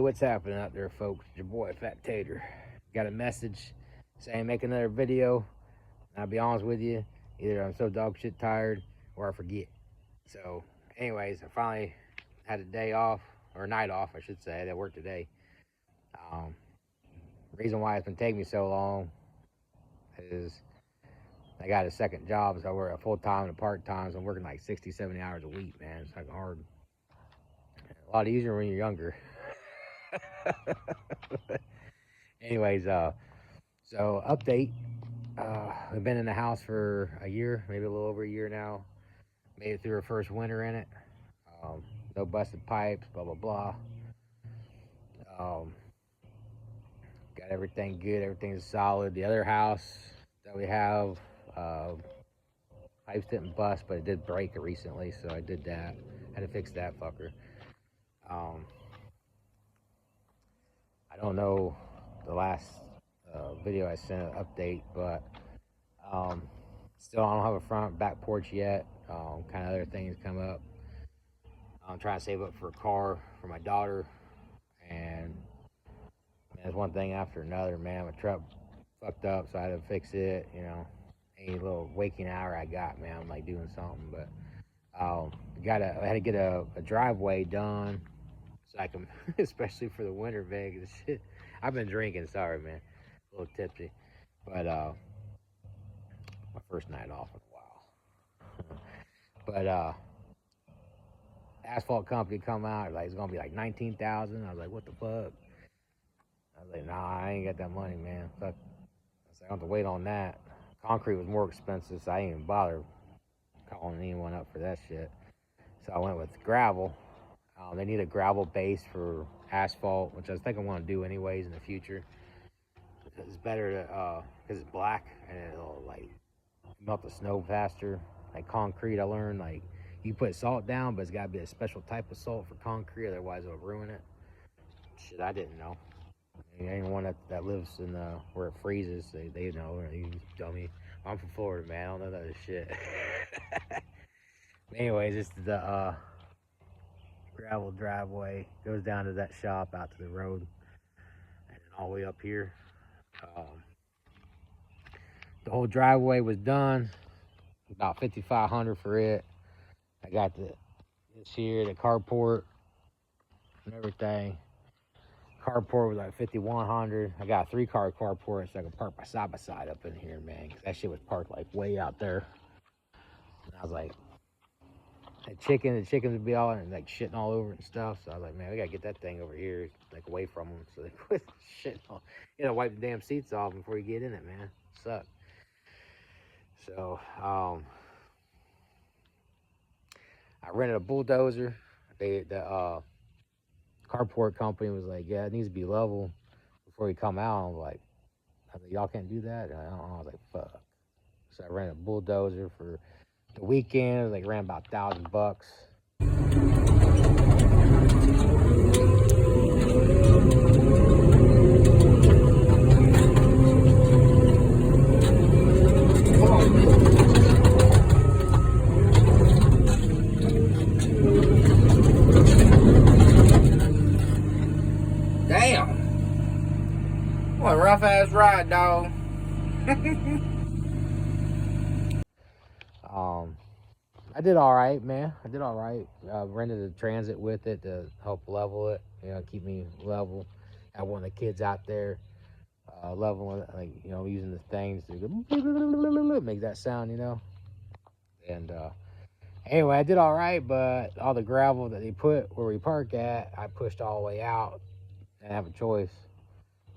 What's happening out there, folks? It's your boy Fat Tater. Got a message saying make another video. And I'll be honest with you, either I'm so dog shit tired or I forget. So, anyways, I finally had a day off, or a night off, I should say. I had to work today. Um, reason why it's been taking me so long is I got a second job, so I work a full time and a part time. So I'm working like 60, 70 hours a week, man. It's like hard. A lot easier when you're younger. Anyways, so update. We've been in the house for a year, maybe a little over a year now. Made it through our first winter in it. No busted pipes, blah blah blah. Um, got everything good. Everything's solid. The other house that we have, pipes didn't bust, but it did break recently, so I did that. Had to fix that fucker. Um, I don't know the last video I sent an update, but still I don't have a front back porch yet. Kind of other things come up. I'm trying to save up for a car for my daughter, and man, it's one thing after another. Man, my truck fucked up, so I had to fix it. You know, any little waking hour I got, man, I'm like doing something. But I had to get a driveway done so I can, especially for the winter, man. Shit, I've been drinking. Sorry, man, a little tipsy, but my first night off in a while. But asphalt company come out like it's gonna be like 19,000. I was like, what the fuck? I was like, nah, I ain't got that money, man. Fuck. I was like, I have to wait on that. Concrete was more expensive, so I didn't even bother calling anyone up for that shit. So I went with gravel. They need a gravel base for asphalt, which I think I want to do anyways in the future. It's better to, because it's black and it'll like melt the snow faster. Like concrete, I learned like you put salt down, but it's got to be a special type of salt for concrete, otherwise it'll ruin it. Shit, I didn't know. Anyone that lives in where it freezes, they know. You dummy. I'm from Florida, man. I don't know that shit. Anyways, it's the gravel driveway goes down to that shop out to the road, and then all the way up here. The whole driveway was done. About 5,500 for it. I got this here, the carport and everything. Carport was like 5,100. I got a 3-car carport, so I can park my side by side up in here, man. Cause that shit was parked like way out there. And I was like, the chickens would be all like shitting all over it and stuff. So I was like, man, we gotta get that thing over here, like away from them, so they quit shitting all. You know, wipe the damn seats off before you get in it, man. Suck. So I rented a bulldozer. The carport company was like, yeah, it needs to be level before you come out. I was like, y'all can't do that. And I was like, fuck. So I rented a bulldozer for the weekend. Like ran about $1,000. Damn. What a rough ass ride, dog. I did all right, man. I did all right. Rented a transit with it to help level it, you know, keep me level. I want the kids out there leveling, like, you know, using the things to make that sound, you know. And anyway, I did all right, but all the gravel that they put where we park at, I pushed all the way out. I didn't have a choice.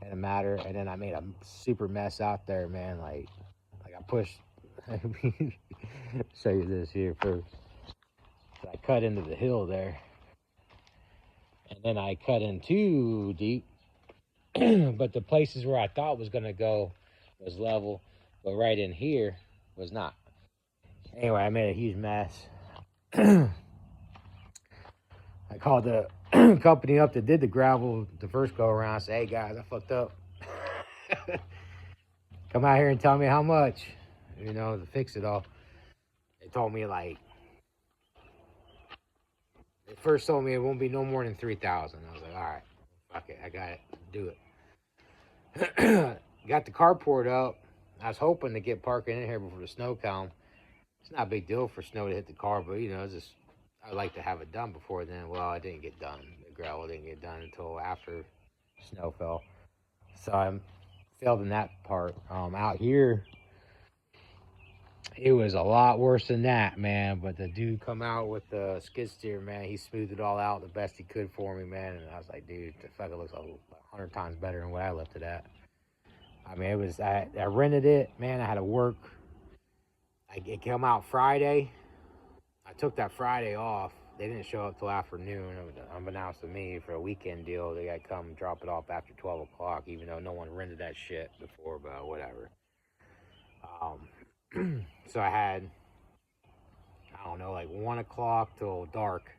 It didn't matter. And then I made a super mess out there, man. Like I pushed. Show you this here first. So I cut into the hill there, and then I cut in too deep. But the places where I thought was gonna go was level, but right in here was not. Anyway, I made a huge mess. I called the company up that did the gravel the first go around. I said, hey guys, I fucked up. Come out here and tell me how much, you know, to fix it all. They told me like, they first told me it won't be no more than 3,000. I was like, all right, fuck it, I got it. Do it. Got the carport up. I was hoping to get parking in here before the snow come. It's not a big deal for snow to hit the car, but it's just I'd like to have it done before then. Well, it didn't get done. The gravel didn't get done until after snow fell. So I failed in that part. Out here, it was a lot worse than that, man. But the dude come out with the skid steer, man. He smoothed it all out the best he could for me, man. And I was like, dude, the fucker looks 100 times better than what I left it at. I mean, I rented it, man. I had to work. It came out Friday. I took that Friday off. They didn't show up till afternoon. Unbeknownst to me, for a weekend deal, they got to come drop it off after 12 o'clock, even though no one rented that shit before, but whatever. So I had, I don't know, like 1 o'clock till dark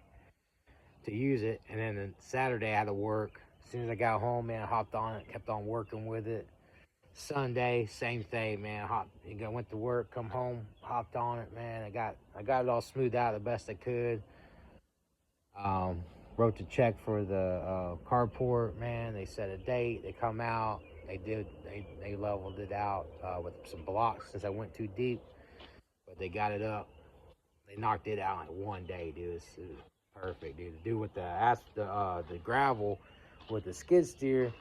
to use it. And then Saturday I had to work. As soon as I got home, man, I hopped on it, kept on working with it. Sunday, same thing, man. Went to work, come home, hopped on it, man. I got it all smoothed out the best I could. Wrote the check for the carport, man. They set a date. They come out. They leveled it out with some blocks since I went too deep, but they got it up. They knocked it out in like 1 day, dude. It was perfect, dude. The dude with the gravel with the skid steer,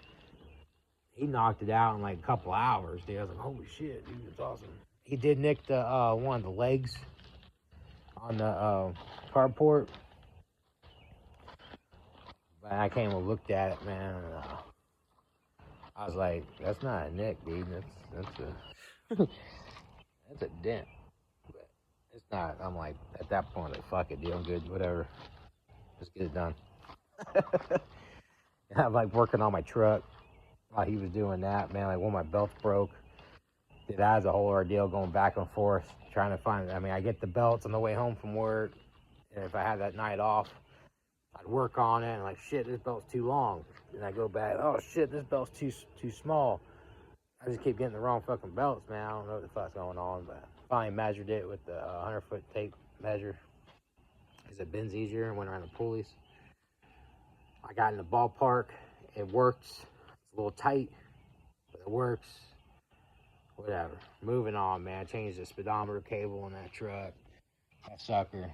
he knocked it out in like a couple hours, dude. I was like, holy shit, dude, it's awesome. He did nick the one of the legs on the carport, but I came and looked at it, man. And, I was like, that's not a nick, dude. That's a that's a dent. But it's not. I'm like, at that point, like, fuck it, dude. I'm good. Whatever. Just get it done. I'm like working on my truck while he was doing that, man. Like one of my belts broke. Dude, that was a whole ordeal going back and forth trying to find it. I mean, I get the belts on the way home from work, and if I had that night off, I'd work on it and like, shit, this belt's too long. And I go back, oh shit, this belt's too small. I just keep getting the wrong fucking belts, man. I don't know what the fuck's going on, but finally measured it with the 100-foot tape measure because it bends easier and went around the pulleys. I got in the ballpark. It works. It's a little tight, but it works. Whatever. Moving on, man. I changed the speedometer cable in that truck. That sucker.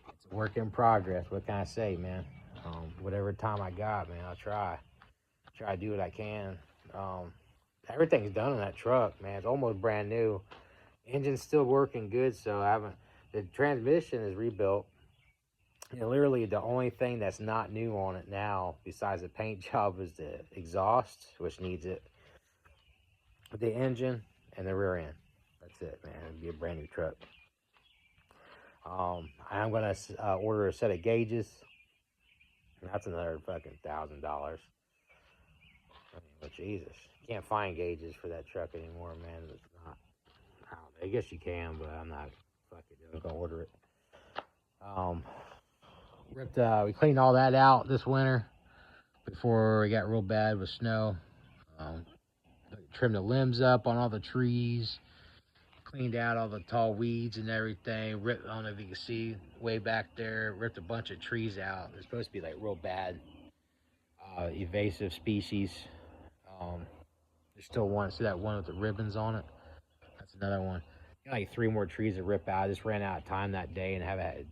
It's a work in progress. What can I say, man? Whatever time I got, man, I'll try to do what I can. Everything's done in that truck, man. It's almost brand new. Engine's still working good, so the transmission is rebuilt. And literally the only thing that's not new on it now, besides the paint job, is the exhaust, which needs it, the engine, and the rear end. That's it, man. It'll be a brand new truck. I'm gonna order a set of gauges. That's another fucking $1,000. I mean, but Jesus, you can't find gauges for that truck anymore, man. It's not. I don't know. I guess you can, but I'm not fucking gonna order it. We cleaned all that out this winter before it got real bad with snow. Trimmed the limbs up on all the trees. Cleaned out all the tall weeds and everything. I don't know if you can see way back there. Ripped a bunch of trees out. They're supposed to be like real bad invasive species. There's still one. See that one with the ribbons on it? That's another one. Got like 3 more trees to rip out. I just ran out of time that day and haven't had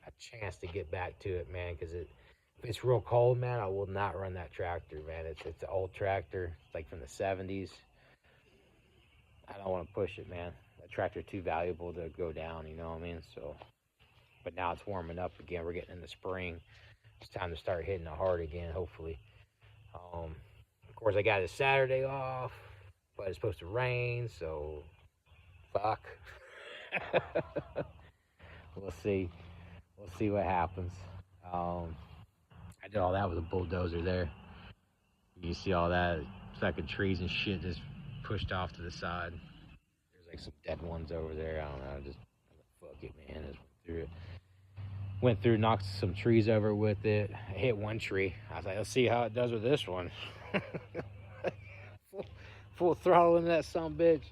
a chance to get back to it, man. Because if it's real cold, man, I will not run that tractor, man. It's an old tractor. It's like from the 70s. I don't want to push it, man. That tractor's too valuable to go down, you know what I mean? So, but now it's warming up again. We're getting in the spring. It's time to start hitting it hard again, hopefully. Of course, I got a Saturday off, but it's supposed to rain, so fuck. We'll see. We'll see what happens. I did all that with a bulldozer there. You see all that fucking trees and shit just pushed off to the side. There's like some dead ones over there. I don't know. Just fuck it, man. Just went through, knocked some trees over with it. I hit one tree. I was like, let's see how it does with this one. full throttle into that sumbitch.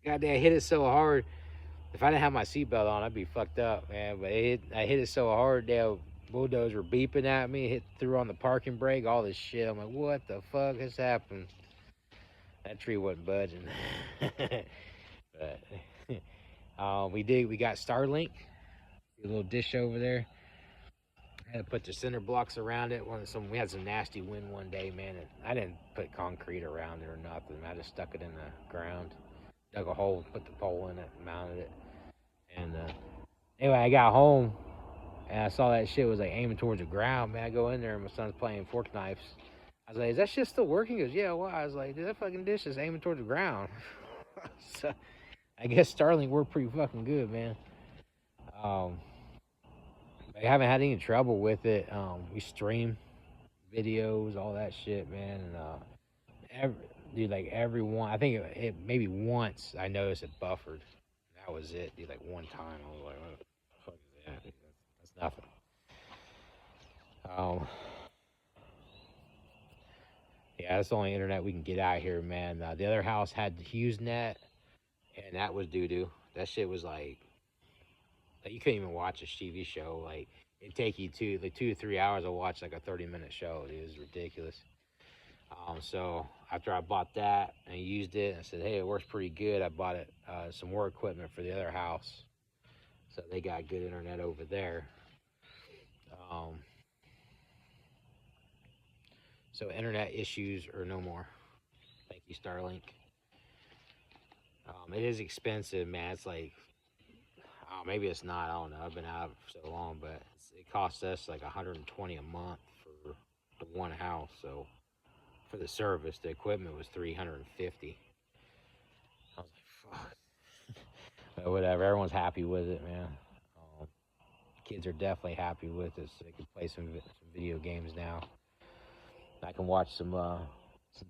Goddamn, I hit it so hard. If I didn't have my seatbelt on, I'd be fucked up, man. But I hit it so hard, bulldozer beeping at me, hit through on the parking brake, all this shit. I'm like, what the fuck has happened? That tree wasn't budging. But we got Starlink, a little dish over there. I had to put the cinder blocks around it. We had some nasty wind one day, man, and I didn't put concrete around it or nothing. I just stuck it in the ground, dug a hole, put the pole in it, mounted it. And anyway, I got home and I saw that shit was like aiming towards the ground. Man, I go in there and my son's playing fork knives. I was like, "Is that shit still working?" He goes, "Yeah, why?" I was like, "Dude, that fucking dish is aiming towards the ground." So I guess Starlink worked pretty fucking good, man. I haven't had any trouble with it. We stream videos, all that shit, man. And dude, like everyone, I think it maybe once I noticed it buffered. That was it, dude. Like one time, I was like, "What the fuck is that?" That's nothing. Yeah, that's the only internet we can get out here, man. The other house had HughesNet, and that was doo doo. That shit was like you couldn't even watch a TV show. Like it'd take you 2 to 3 hours to watch like a 30-minute show. It was ridiculous. So after I bought that and used it, I said, "Hey, it works pretty good." I bought it some more equipment for the other house, so they got good internet over there. Um, so internet issues are no more. Thank you, Starlink. It is expensive, man. It's like, oh, maybe it's not. I don't know. I've been out for so long, but it costs us like 120 a month for the one house. So for the service, the equipment was 350. I was like, fuck. But whatever. Everyone's happy with it, man. Kids are definitely happy with it. So they can play some video games now. I can watch some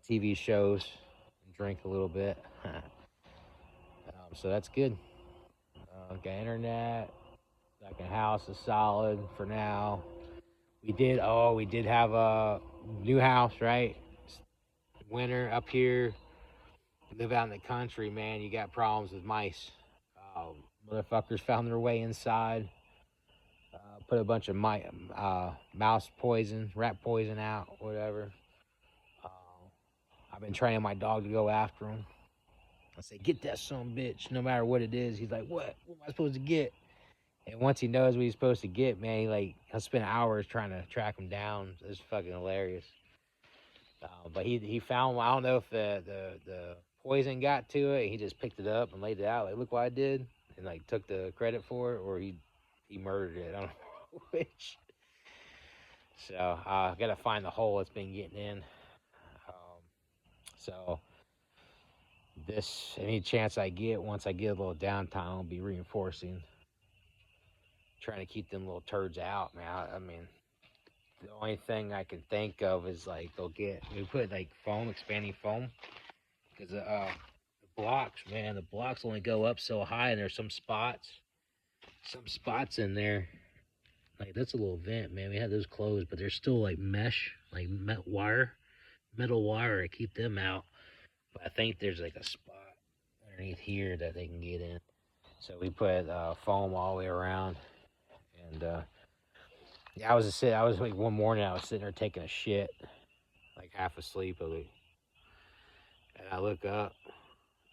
TV shows and drink a little bit. So that's good. Got internet. Second house is solid for now. We did have a new house, right? Winter up here. Live out in the country, man. You got problems with mice. Motherfuckers found their way inside. Put a bunch of mouse poison, rat poison out, whatever. I've been training my dog to go after them. I say, "Get that son bitch," no matter what it is. He's like, "What? What am I supposed to get?" And once he knows what he's supposed to get, man, he'll spend hours trying to track him down. It's fucking hilarious. But he found one. I don't know if the poison got to it. He just picked it up and laid it out. Like, look what I did, and like took the credit for it, or he murdered it. I don't know which. So I gotta find the hole it's been getting in. So any chance I get, once I get a little downtime, I'll be reinforcing, trying to keep them little turds out, man. I mean, the only thing I can think of is like we put like foam, expanding foam, because the blocks, man, the blocks only go up so high, and there's some spots in there. Like that's a little vent, man. We had those closed, but there's still like mesh, like metal wire to keep them out. But I think there's like a spot underneath here that they can get in. So we put foam all the way around, and yeah, I was like one morning I was sitting there taking a shit, like half asleep, and I look up,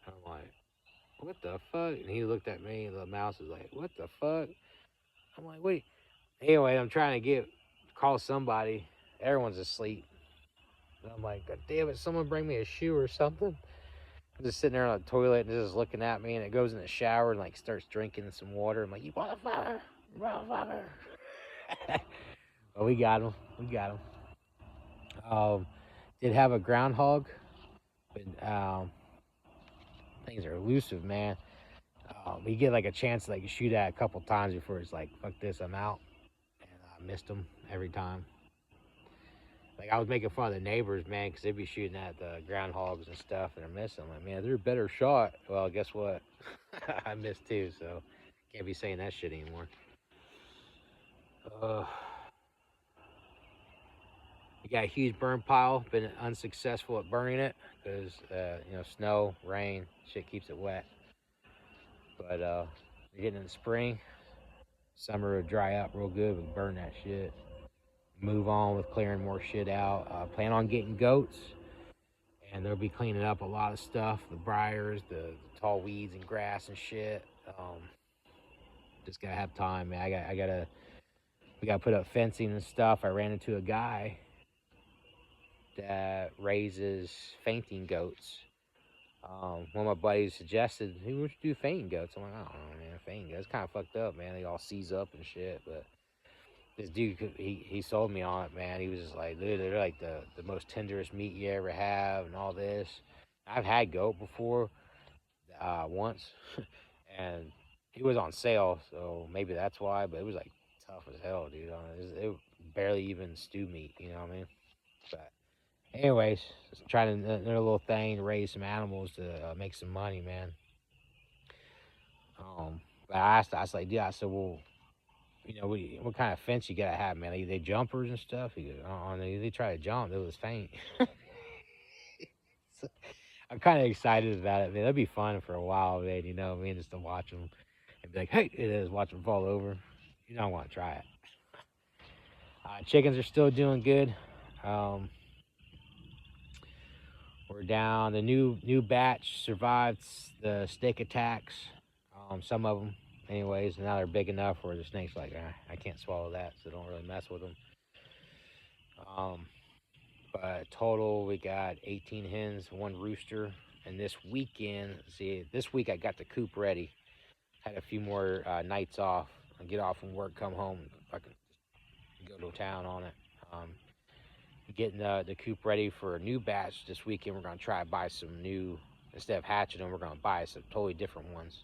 and I'm like, "What the fuck?" And he looked at me, and the mouse was like, "What the fuck?" I'm like, "Wait." Anyway, I'm trying to call somebody. Everyone's asleep. And I'm like, "God damn it, someone bring me a shoe or something." I'm just sitting there on the toilet and just looking at me, and it goes in the shower and like starts drinking some water. I'm like, "You motherfucker, motherfucker." But we got him. We got him. Did have a groundhog, but things are elusive, man. You get like a chance to like shoot at a couple times before it's like, "Fuck this, I'm out." And I missed them every time. Like I was making fun of the neighbors, man, because they'd be shooting at the groundhogs and stuff, and they're missing. I'm like, man, they're a better shot. Well, guess what? I missed too, so can't be saying that shit anymore. We got a huge burn pile. Been unsuccessful at burning it because snow, rain, shit keeps it wet. But we're getting in the spring. Summer will dry up real good. We burn that shit. Move on with clearing more shit out. Plan on getting goats, and they'll be cleaning up a lot of stuff, the briars, the tall weeds and grass and shit. Just gotta have time, man. We gotta put up fencing and stuff. I ran into a guy that raises fainting goats. One of my buddies suggested, "Hey, we should do fainting goats." I'm like, "I don't know, man. Fainting goats kind of fucked up, man. They all seize up and shit." But this dude, he sold me on it, man. He was just like, "Dude, they're like the most tenderest meat you ever have, and all this." I've had goat before, once, and it was on sale, so maybe that's why. But it was like tough as hell, dude. It barely even stew meat, you know what I mean? But anyways, just trying to another little thing to raise some animals to make some money, man. But I was like, yeah, I said, well, what kind of fence you gotta have, man? They jumpers and stuff. He goes, oh, they try to jump, they was faint. So I'm kind of excited about it, man. That'd be fun for a while, man. You know what I mean? Just to watch them and be like, hey, it is. Watch them fall over. You don't want to try it. Chickens are still doing good. Um, we're down. The new batch survived the snake attacks. Some of them, anyways. Now they're big enough where the snake's like, I can't swallow that, so don't really mess with them. But total, we got 18 hens, one rooster, and this weekend, this week I got the coop ready. Had a few more nights off. I get off from work, come home, fucking go to town on it. Getting the coop ready for a new batch this weekend. We're gonna try to buy some new, instead of hatching them, we're gonna buy some totally different ones.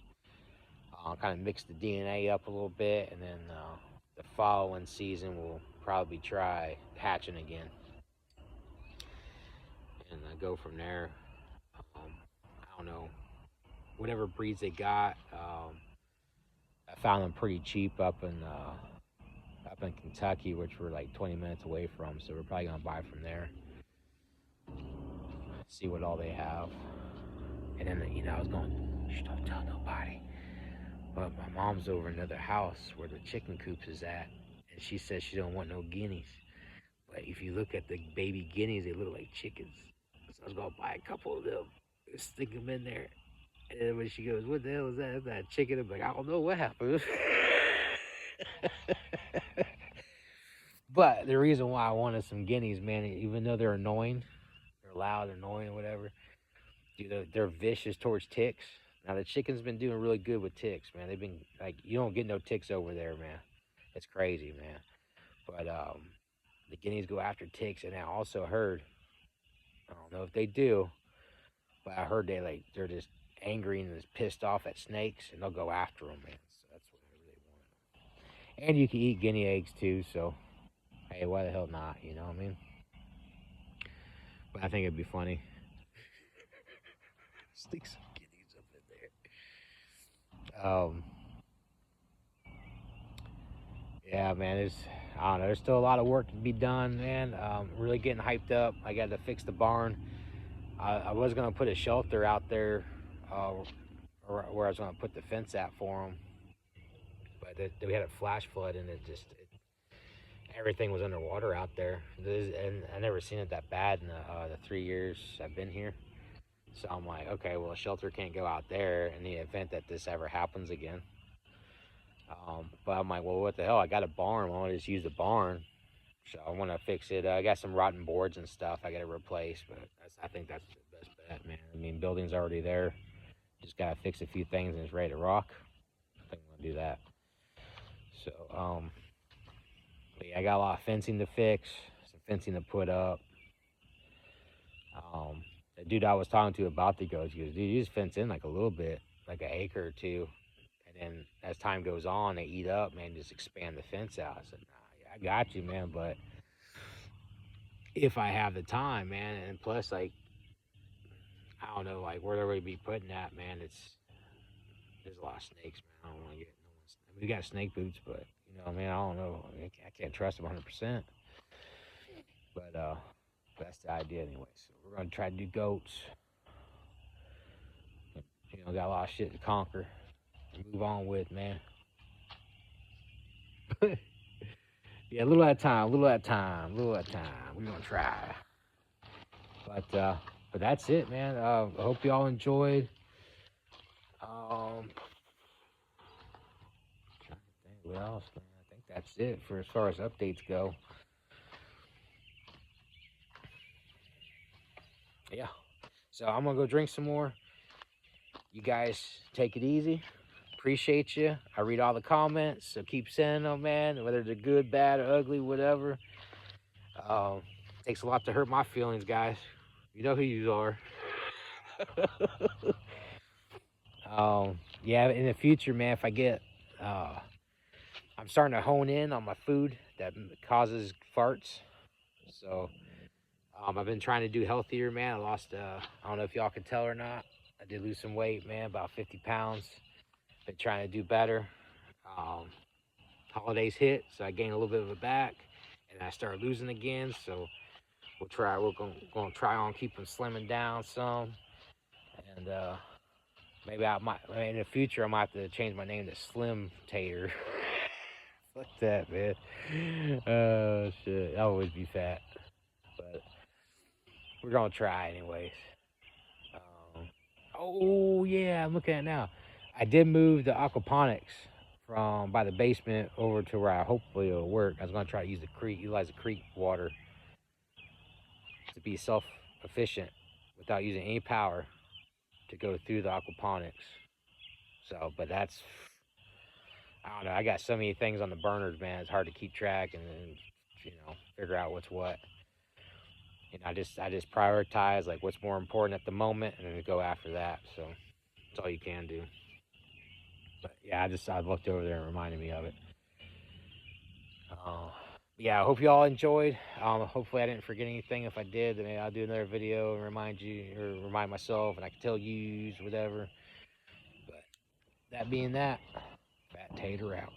Kind of mix the DNA up a little bit, and then the following season we'll probably try hatching again, and go from there. I don't know, whatever breeds they got. I found them pretty cheap up in Kentucky, which we're like 20 minutes away from. So we're probably gonna buy from there. See what all they have, and then I was going, shh, don't tell nobody. But my mom's over in another house where the chicken coops is at, and she says she don't want no guineas. But if you look at the baby guineas, they look like chickens. So I was gonna buy a couple of them, stick them in there. And then when she goes, "What the hell is that? Is that a chicken?" I'm like, "I don't know what happened." But the reason why I wanted some guineas, man, even though they're annoying, they're loud, annoying, whatever. Dude, they're vicious towards ticks. Now the chicken's been doing really good with ticks, man. They've been like, you don't get no ticks over there, man. It's crazy, man. But the guineas go after ticks, and I also heard, I don't know if they do, but I heard they're just angry and just pissed off at snakes, and they'll go after them, man. So that's whatever they want. And you can eat guinea eggs too, so hey, why the hell not? You know what I mean? But I think it'd be funny. Stick some guineas up in there. Yeah, man. I don't know. There's still a lot of work to be done, man. Really getting hyped up. I got to fix the barn. I was gonna put a shelter out there, where I was gonna put the fence at for them, but we had a flash flood, and everything was underwater out there. And I never seen it that bad in the 3 years I've been here. So I'm like, okay, well, a shelter can't go out there in the event that this ever happens again. But I'm like, well, what the hell? I got a barn. Why don't I just use the barn? So I want to fix it. I got some rotten boards and stuff I got to replace, but I think that's the best bet, man. I mean, building's already there. Just got to fix a few things and it's ready to rock. I think I'm going to do that. So, but yeah, I got a lot of fencing to fix, some fencing to put up. The dude I was talking to about the goats, he goes, dude, you just fence in like a little bit, like an acre or two. And then as time goes on, they eat up, man, just expand the fence out. I said, nah, yeah, I got you, man, but if I have the time, man, and plus, like, I don't know, like, where they're going to be putting that, man, there's a lot of snakes, man. I don't want to get no one's, I mean, we got snake boots, but, I mean, I don't know. I can't trust them 100%. But, that's the idea anyway. So we're going to try to do goats. Got a lot of shit to conquer and move on with, man. Yeah, a little at a time, a little at a time, a little at a time. We're gonna try. But that's it, man. I hope y'all enjoyed. Trying to think what else, man. I think that's it for as far as updates go. Yeah. So I'm gonna go drink some more. You guys take it easy. Appreciate you. I read all the comments, so keep sending them, man. Whether they're good, bad, or ugly, whatever. Um, Takes a lot to hurt my feelings, guys. You know who you are. Yeah, in the future, man, if I get, I'm starting to hone in on my food that causes farts. So, I've been trying to do healthier, man. I lost, I don't know if y'all can tell or not. I did lose some weight, man, about 50 pounds. Been trying to do better. Um, Holidays hit, so I gained a little bit of it back, and I started losing again. So we'll try. We're gonna try on keeping slimming down some, and maybe I might in the future I might have to change my name to Slim Tater. Fuck that, man. Oh shit, I'll always be fat, but we're gonna try anyways. Um, oh yeah, I'm looking at it now. I did move the aquaponics from by the basement over to where I hopefully it'll work. I was gonna try to use the creek, utilize the creek water to be self-efficient without using any power to go through the aquaponics. So, but that's I don't know. I got so many things on the burners, man. It's hard to keep track and figure out what's what. I just prioritize like what's more important at the moment, and then go after that. So that's all you can do. But yeah, I looked over there and reminded me of it. Uh, yeah, I hope you all enjoyed. Hopefully I didn't forget anything. If I did, then maybe I'll do another video and remind you or remind myself, and I can tell you whatever. But that being that, Fat Tater out.